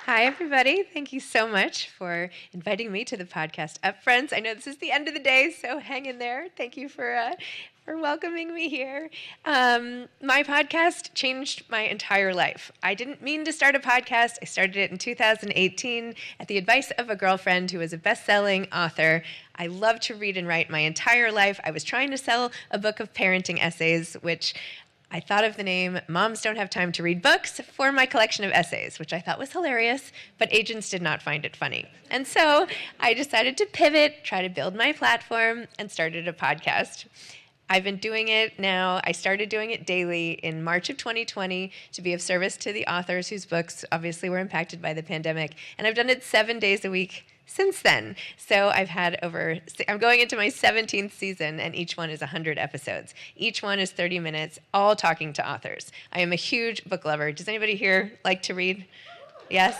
Hi, everybody. Thank you so much for inviting me to the podcast Upfront. I know this is the end of the day, so hang in there. Thank you for welcoming me here. My podcast changed my entire life. I didn't mean to start a podcast. I started it in 2018 at the advice of a girlfriend who was a best-selling author. I love to read and write my entire life. I was trying to sell a book of parenting essays, which I thought of the name Moms Don't Have Time to Read Books for my collection of essays, which I thought was hilarious, but agents did not find it funny. And so I decided to pivot, try to build my platform, and started a podcast. I've been doing it now. I started doing it daily in March of 2020 to be of service to the authors whose books obviously were impacted by the pandemic. And I've done it 7 days a week since then. So I'm going into my 17th season, and each one is 100 episodes. Each one is 30 minutes, all talking to authors. I am a huge book lover. Does anybody here like to read? Yes?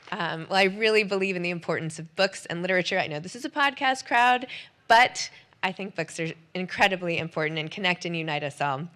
Well, I really believe in the importance of books and literature. I know this is a podcast crowd, but I think books are incredibly important and connect and unite us all.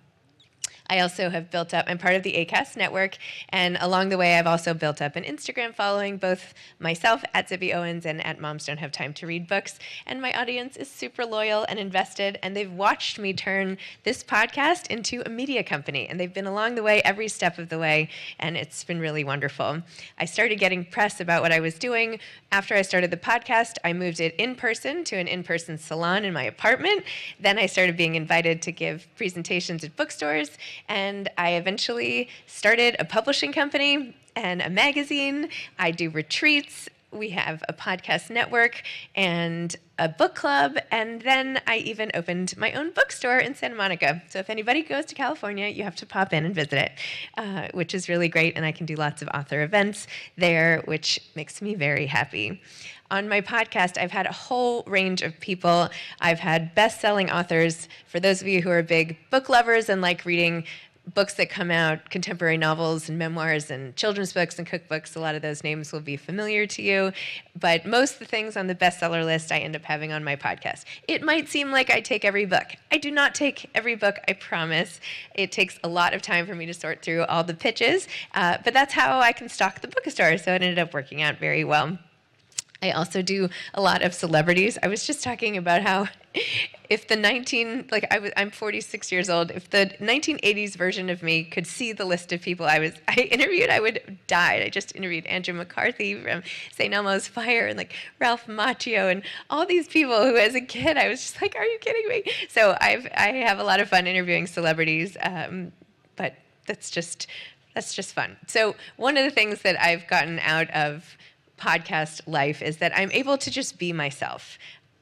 I also have I'm part of the ACAST network, and along the way I've also built up an Instagram following, both myself at Zibby Owens and at Moms Don't Have Time to Read Books, and my audience is super loyal and invested, and they've watched me turn this podcast into a media company, and they've been along the way every step of the way, and it's been really wonderful. I started getting press about what I was doing. After I started the podcast, I moved it in person to an in-person salon in my apartment. Then I started being invited to give presentations at bookstores, and I eventually started a publishing company and a magazine. I do retreats. We have a podcast network and a book club, and then I even opened my own bookstore in Santa Monica. So if anybody goes to California, you have to pop in and visit it, which is really great, and I can do lots of author events there, which makes me very happy. On my podcast, I've had a whole range of people. I've had best-selling authors. For those of you who are big book lovers and like reading books that come out, contemporary novels and memoirs and children's books and cookbooks, a lot of those names will be familiar to you. But most of the things on the bestseller list I end up having on my podcast. It might seem like I take every book. I do not take every book, I promise. It takes a lot of time for me to sort through all the pitches, but that's how I can stock the bookstore, so it ended up working out very well. I also do a lot of celebrities. I was just talking about how if I'm 46 years old, if the 1980s version of me could see the list of people I interviewed, I would die. I just interviewed Andrew McCarthy from St. Elmo's Fire and like Ralph Macchio and all these people who as a kid I was just like, are you kidding me? So I have a lot of fun interviewing celebrities, but that's just fun. So one of the things that I've gotten out of podcast life is that I'm able to just be myself.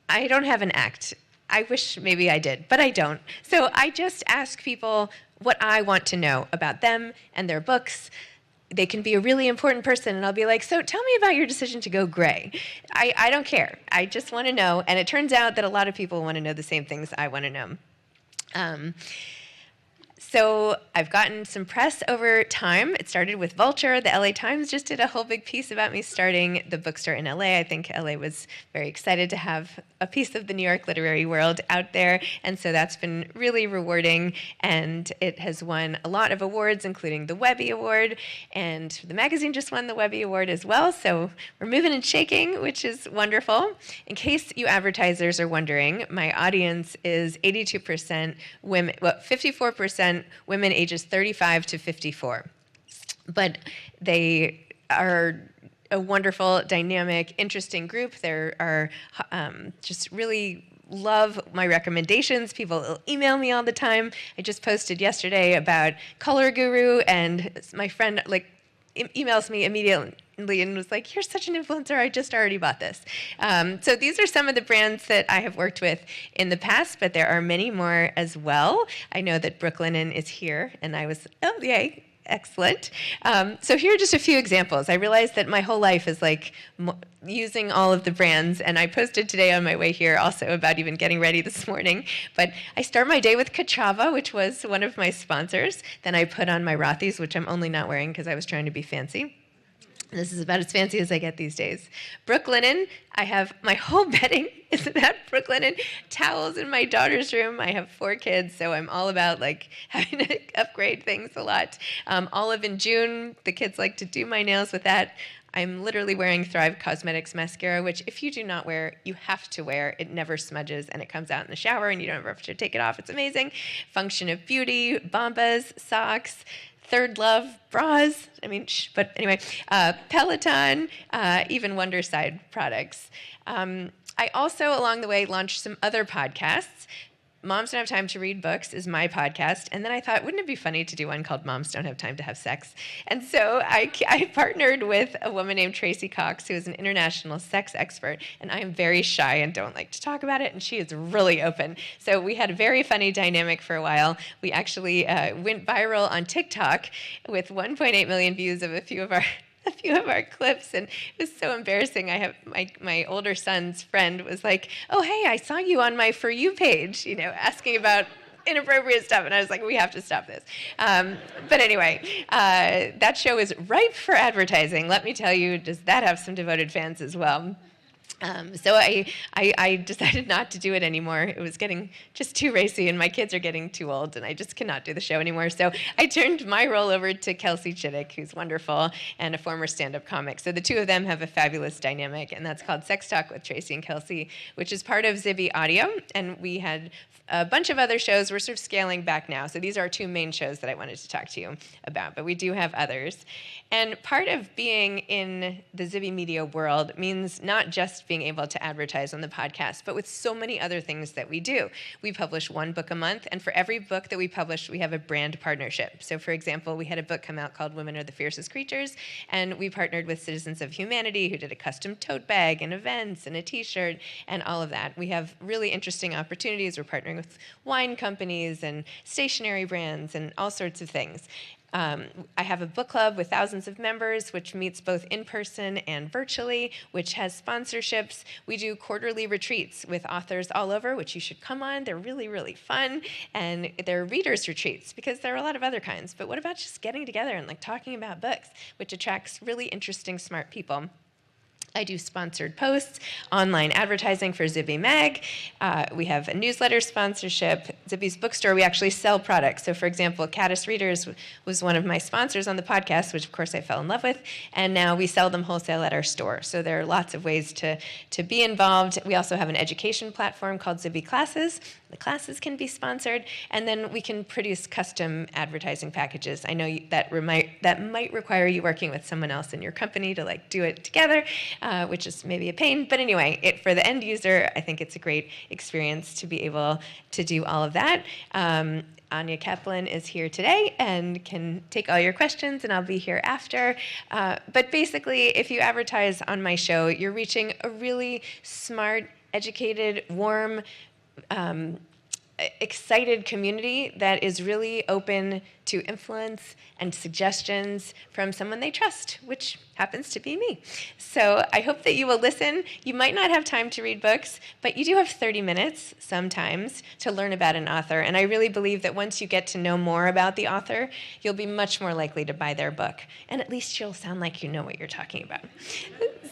I don't have an act. I wish maybe I did, but I don't. So I just ask people what I want to know about them and their books. They can be a really important person, and I'll be like, so tell me about your decision to go gray. I don't care. I just want to know, and it turns out that a lot of people want to know the same things I want to know. So I've gotten some press over time. It started with Vulture. The LA Times just did a whole big piece about me starting the bookstore in LA. I think LA was very excited to have a piece of the New York literary world out there, and so that's been really rewarding, and it has won a lot of awards, including the Webby Award, and the magazine just won the Webby Award as well, so we're moving and shaking, which is wonderful. In case you advertisers are wondering, my audience is 82% women, 54% women ages 35 to 54. But they are a wonderful, dynamic, interesting group. There are just really love my recommendations. People email me all the time. I just posted yesterday about Color Guru, and my friend emails me immediately and was like, you're such an influencer, I just already bought this. So these are some of the brands that I have worked with in the past, but there are many more as well. I know that Brooklinen is here, and I was, oh, yay, excellent. So here are just a few examples. I realized that my whole life is like using all of the brands, and I posted today on my way here also about even getting ready this morning. But I start my day with Kachava, which was one of my sponsors. Then I put on my Rothy's, which I'm only not wearing because I was trying to be fancy. This is about as fancy as I get these days. Brooklinen. I have my whole bedding is about Brooklinen. Towels in my daughter's room. I have 4 kids, so I'm all about like having to upgrade things a lot. Olive and June. The kids like to do my nails with that. I'm literally wearing Thrive Cosmetics mascara, which if you do not wear, you have to wear. It never smudges, and it comes out in the shower, and you don't ever have to take it off. It's amazing. Function of Beauty, Bombas, socks, Third Love, bras. But anyway, Peloton, even Wonderside products. I also, along the way, launched some other podcasts. Moms Don't Have Time to Read Books is my podcast. And then I thought, wouldn't it be funny to do one called Moms Don't Have Time to Have Sex? And so I partnered with a woman named Tracy Cox, who is an international sex expert. And I am very shy and don't like to talk about it. And she is really open. So we had a very funny dynamic for a while. We actually went viral on TikTok with 1.8 million views of a few of our clips, and it was so embarrassing. I have my older son's friend was like, "Oh, hey, I saw you on my For You page," asking about inappropriate stuff, and I was like, "We have to stop this." But anyway, that show is ripe for advertising. Let me tell you, does that have some devoted fans as well? So I decided not to do it anymore. It was getting just too racy, and my kids are getting too old, and I just cannot do the show anymore. So I turned my role over to Kelsey Chittick, who's wonderful, and a former stand-up comic. So the two of them have a fabulous dynamic, and that's called Sex Talk with Tracy and Kelsey, which is part of Zibby Audio, and we had a bunch of other shows. We're sort of scaling back now. So these are our 2 main shows that I wanted to talk to you about, but we do have others. And part of being in the Zibby media world means not just being able to advertise on the podcast, but with so many other things that we do. We publish 1 book a month, and for every book that we publish, we have a brand partnership. So for example, we had a book come out called Women Are the Fiercest Creatures, and we partnered with Citizens of Humanity, who did a custom tote bag and events and a t-shirt and all of that. We have really interesting opportunities. We're partnering with wine companies and stationery brands and all sorts of things. I have a book club with thousands of members, which meets both in person and virtually, which has sponsorships. We do quarterly retreats with authors all over, which you should come on. They're really, really fun. And they're readers' retreats, because there are a lot of other kinds. But what about just getting together and talking about books, which attracts really interesting, smart people? I do sponsored posts, online advertising for Zibby Mag. We have a newsletter sponsorship. Zibby's bookstore, we actually sell products. So for example, Caddis Readers was one of my sponsors on the podcast, which of course I fell in love with. And now we sell them wholesale at our store. So there are lots of ways to be involved. We also have an education platform called Zibby Classes. The classes can be sponsored. And then we can produce custom advertising packages. I know that might require you working with someone else in your company to do it together. Which is maybe a pain. But anyway, for the end user, I think it's a great experience to be able to do all of that. Anya Kaplan is here today and can take all your questions, and I'll be here after. But basically, if you advertise on my show, you're reaching a really smart, educated, warm, excited community that is really open to influence and suggestions from someone they trust, which happens to be me. So I hope that you will listen. You might not have time to read books, but you do have 30 minutes sometimes to learn about an author. And I really believe that once you get to know more about the author, you'll be much more likely to buy their book. And at least you'll sound like you know what you're talking about.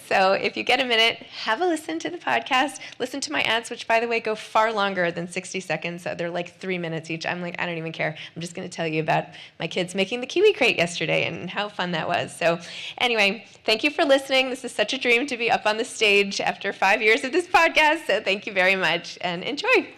So if you get a minute, have a listen to the podcast. Listen to my ads, which, by the way, go far longer than 60 seconds. So they're 3 minutes each. I'm I don't even care. I'm just going to tell you about my kids making the kiwi crate yesterday and how fun that was. So anyway, thank you for listening. This is such a dream to be up on the stage after 5 years of this podcast. So thank you very much and enjoy.